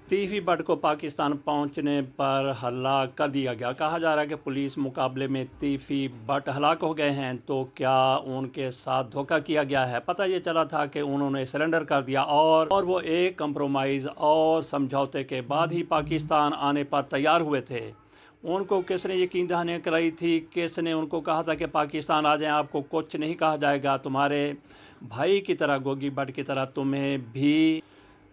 TV but को पाकिस्तान पहुंचने पर हलाक कर दिया गया। कहा जा रहा है कि पुलिस मुकाबले में टीवी बट हलाक हो गए हैं। तो क्या उनके साथ धोखा किया गया है? पता ये चला था कि उन्होंने सरेंडर कर दिया और वो एक कंप्रोमाइज़ और समझौते के बाद ही पाकिस्तान आने पर तैयार हुए थे। उनको किसने यकीन दहानी कराई थी? किसने उनको कहा था कि पाकिस्तान आ जाएं, आपको कुछ नहीं कहा जाएगा, तुम्हारे भाई की तरह, गोगी बट की तरह तुम्हें भी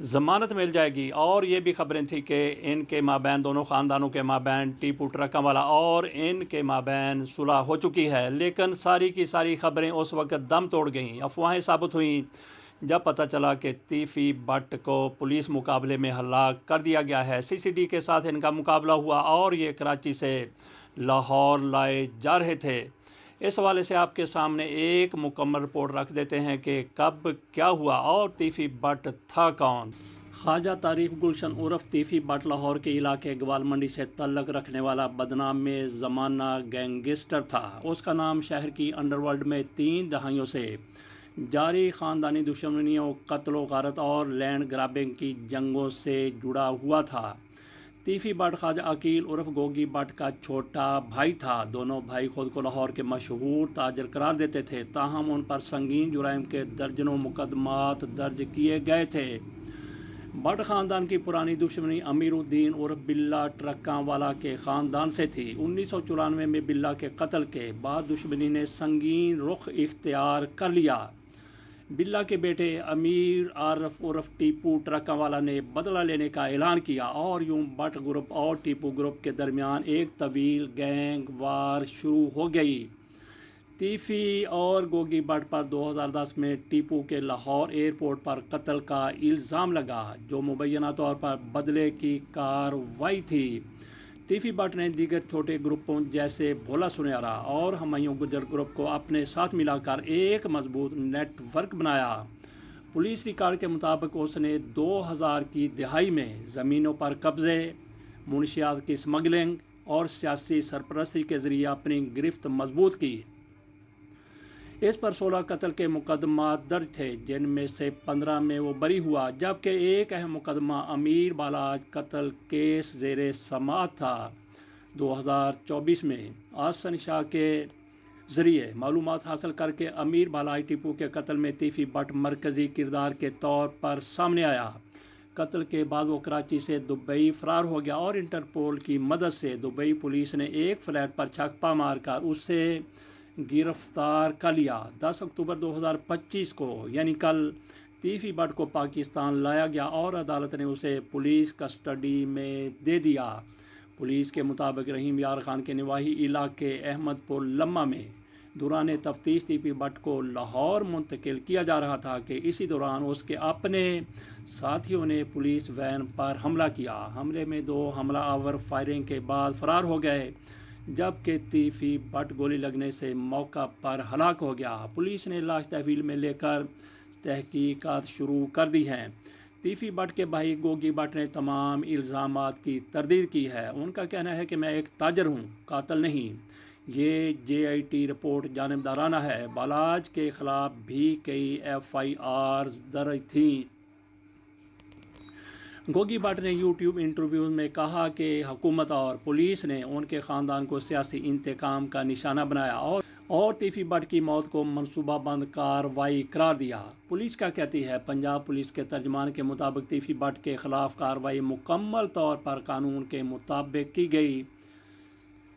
ज़मानत मिल जाएगी। और ये भी खबरें थी कि इनके माबैन, दोनों ख़ानदानों के माबैन, टीपू ट्रकावाला और इनके माबैन सुलह हो चुकी है। लेकिन सारी की सारी खबरें उस वक्त दम तोड़ गईं, अफवाहें साबित हुईं जब पता चला कि टीवी बट को पुलिस मुकाबले में हलाक कर दिया गया है। सीसीडी के साथ इनका मुकाबला हुआ और ये कराची से लाहौर लाए जा रहे थे। इस हवाले से आपके सामने एक मुकम्मल रिपोर्ट रख देते हैं कि कब क्या हुआ और टीवी बट था कौन। ख्वाजा तारीफ गुलशन उर्फ टीवी बट लाहौर के इलाके ग्वाल मंडी से तल्लक रखने वाला बदनाम में ज़माना गैंगस्टर था। उसका नाम शहर की अंडरवर्ल्ड में 3 दहाइयों से जारी ख़ानदानी दुश्मनियों, कत्ल गारत और लैंड ग्राबिंग की जंगों से जुड़ा हुआ था। टीवी बट ख्वाजा अकील उर्फ गोगी बट का छोटा भाई था। दोनों भाई खुद को लाहौर के मशहूर ताजर करार देते थे, ताहम उन पर संगीन जुराइम के दर्जनों मुकदमात दर्ज किए गए थे। बट ख़ानदान की पुरानी दुश्मनी अमीरुद्दीन उर्फ बिल्ला ट्रकावाला के ख़ानदान से थी। 1994 में बिल्ला के कत्ल के बाद दुश्मनी ने संगीन रुख इख्तियार कर लिया। बिल्ला के बेटे अमीर आरफ उर्फ टीपू ट्रकावाला ने बदला लेने का ऐलान किया और यूं बट ग्रुप और टीपू ग्रुप के दरमियान एक तवील गैंग वार शुरू हो गई। टीवी और गोगी बट पर 2010 में टीपू के लाहौर एयरपोर्ट पर कत्ल का इल्ज़ाम लगा, जो मुबैना तौर पर बदले की कार्रवाई थी। टीवी बट ने दीगर छोटे ग्रुपों जैसे भोला सुनहरा और हमायूं गुजर ग्रुप को अपने साथ मिलाकर एक मजबूत नेटवर्क बनाया। पुलिस रिकॉर्ड के मुताबिक उसने 2000 की दिहाई में ज़मीनों पर कब्ज़े, मुनशियात की स्मगलिंग और सियासी सरपरस्ती के ज़रिए अपनी गिरफ्त मजबूत की। इस पर 16 कत्ल के मुकदमा दर्ज थे, जिनमें से 15 में वो बरी हुआ, जबकि एक अहम मुकदमा अमीर बालाज कत्ल केस ज़ेरे समाअत था। 2024 में आसन शाह के ज़रिए मालूमात हासिल करके अमीर बालाज टीपू के कत्ल में टीवी बट मरकज़ी किरदार के तौर पर सामने आया। कत्ल के बाद वो कराची से दुबई फ़रार हो गया और इंटरपोल की मदद से दुबई पुलिस ने एक फ्लैट पर छापा मारकर उससे गिरफ्तार कर लिया। 10 अक्टूबर 2025 को यानी कल टीवी बट को पाकिस्तान लाया गया और अदालत ने उसे पुलिस कस्टडी में दे दिया। पुलिस के मुताबिक रहीम यार खान के निवाही इलाके अहमदपुर लम्मा में दौरान तफ्तीश टीवी बट को लाहौर मुंतकिल किया जा रहा था कि इसी दौरान उसके अपने साथियों ने पुलिस वैन पर हमला किया। हमले में 2 हमला आवर फायरिंग के बाद फरार हो गए, जबकि टीवी बट गोली लगने से मौका पर हलाक हो गया। पुलिस ने लाश तहवील में लेकर तहकीकात शुरू कर दी हैं। टीवी बट के भाई गोगी बट ने तमाम इल्ज़ामात की तरदीद की है। उनका कहना है कि मैं एक ताजर हूँ, कातिल नहीं। ये JIT रिपोर्ट जानिबदाराना है। बालाज के ख़िलाफ़ भी कई FIRs दर्ज थीं। गोगी बट ने यूट्यूब इंटरव्यूज़ में कहा कि हुकूमत और पुलिस ने उनके ख़ानदान को सियासी इंतकाम का निशाना बनाया और टीवी बट की मौत को मनसूबाबंद कार्रवाई करार दिया। पुलिस क्या कहती है? पंजाब पुलिस के तर्जमान के मुताबिक टीवी बट के ख़िलाफ़ कार्रवाई मुकम्मल तौर पर कानून के मुताबिक की गई।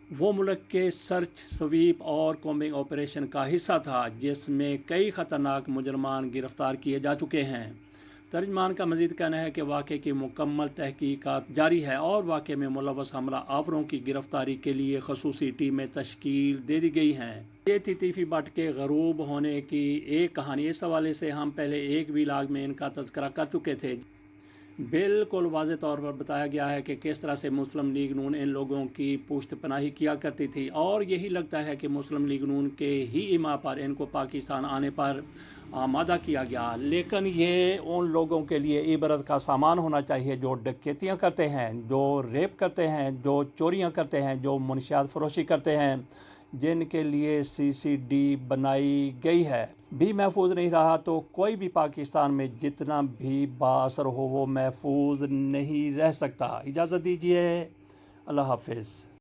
वो मुल्क के सर्च, स्वीप और कॉम्बिंग ऑपरेशन का हिस्सा था, जिसमें कई ख़तरनाक मुजरमान गिरफ़्तार किए जा चुके हैं। तर्जमान का मजीद कहना है कि वाक़े की मुकम्मल तहकीकात जारी है और वाक़े में मुलव्वस हमला आवरों की गिरफ्तारी के लिए खसूसी टीमें तश्कील दे दी गई हैं। ये थी टीवी बट के गरूब होने की एक कहानी। इस हवाले से हम पहले एक व्लॉग में इनका तज़किरा कर चुके थे। बिल्कुल वाज़े तौर पर बताया गया है कि किस तरह से मुस्लिम लीग नून इन लोगों की पुश्त पनाही किया करती थी और यही लगता है कि मुस्लिम लीग नून के ही इमा पर इनको पाकिस्तान आने पर आमादा किया गया। लेकिन ये उन लोगों के लिए इबरत का सामान होना चाहिए जो डकैतियाँ करते हैं, जो रेप करते हैं, जो चोरियाँ करते हैं, जो मुनशियात फरोशी करते हैं, جن کے لیے CCD بنائی گئی ہے بھی محفوظ نہیں رہا تو کوئی بھی پاکستان میں جتنا بھی بااثر ہو وہ محفوظ نہیں رہ سکتا۔ اجازت دیجیے، اللہ حافظ۔